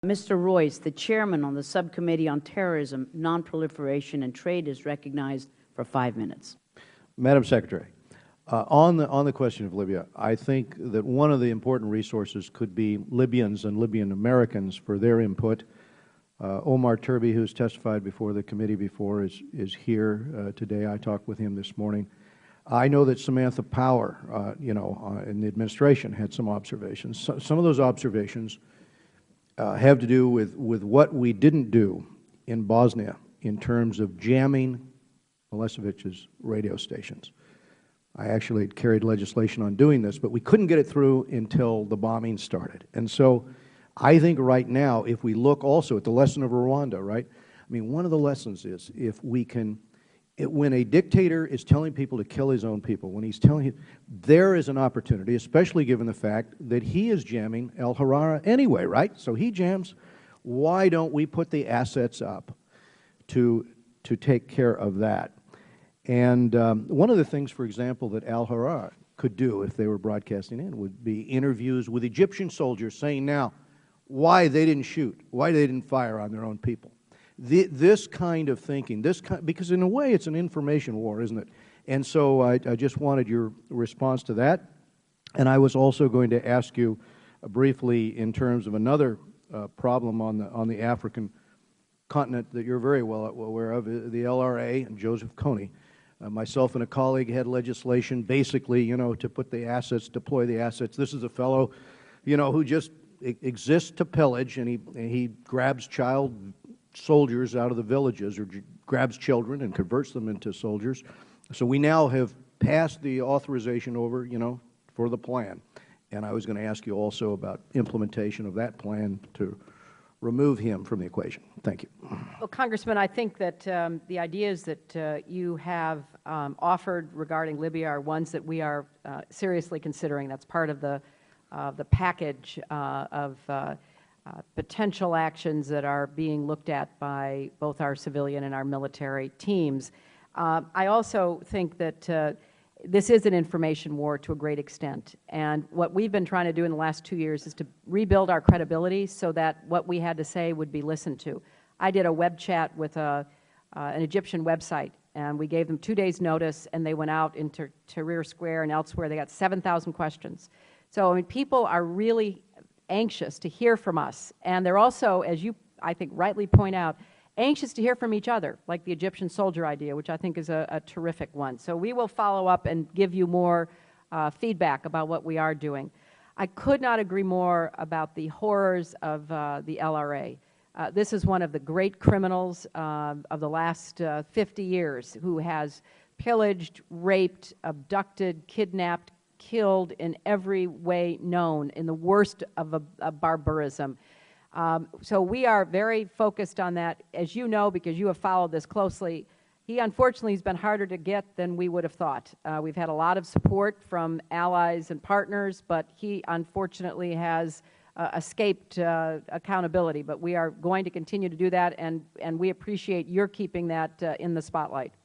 Mr. Royce, the chairman on the Subcommittee on Terrorism, Nonproliferation and Trade, is recognized for 5 minutes. Madam Secretary, on the question of Libya, I think that one of the important resources could be Libyans and Libyan Americans for their input. Omar Turby, who has testified before the committee before, is here today. I talked with him this morning. I know that Samantha Power, in the administration had some observations. Some of those observations have to do with what we didn't do in Bosnia in terms of jamming Milosevic's radio stations. I actually had carried legislation on doing this, but we couldn't get it through until the bombing started. And so I think right now, if we look also at the lesson of Rwanda, right? I mean, one of the lessons is if we can, when a dictator is telling people to kill his own people, when he's telling you, there is an opportunity, especially given the fact that he is jamming al-Harara anyway, right? So he jams. Why don't we put the assets up to take care of that? And one of the things, for example, that al-Harara could do if they were broadcasting in would be interviews with Egyptian soldiers saying now why they didn't shoot, why they didn't fire on their own people. This kind of thinking, because in a way it's an information war, isn't it? And so I just wanted your response to that. And I was also going to ask you briefly in terms of another problem on the African continent that you're very well aware of, the LRA and Joseph Kony. Myself and a colleague had legislation basically, to put the assets, deploy the assets. This is a fellow, who just exists to pillage, and he grabs child soldiers out of the villages, or grabs children and converts them into soldiers. So we now have passed the authorization over, for the plan. And I was going to ask you also about implementation of that plan to remove him from the equation. Thank you. Well, Congressman, I think that the ideas that you have offered regarding Libya are ones that we are seriously considering. That's part of the package of potential actions that are being looked at by both our civilian and our military teams. I also think that this is an information war to a great extent, and what we've been trying to do in the last 2 years is to rebuild our credibility so that what we had to say would be listened to. I did a web chat with an Egyptian website, and we gave them 2 days' notice, and they went out into Tahrir Square and elsewhere. They got 7,000 questions. So, I mean, people are really anxious to hear from us, and they're also, as you, I think, rightly point out, anxious to hear from each other, like the Egyptian soldier idea, which I think is a terrific one. So we will follow up and give you more feedback about what we are doing. I could not agree more about the horrors of the LRA. This is one of the great criminals of the last 50 years who has pillaged, raped, abducted, kidnapped, killed in every way known, in the worst of barbarism. So we are very focused on that. As you know, because you have followed this closely, he unfortunately has been harder to get than we would have thought. We've had a lot of support from allies and partners, but he unfortunately has escaped accountability. But we are going to continue to do that, and we appreciate your keeping that in the spotlight.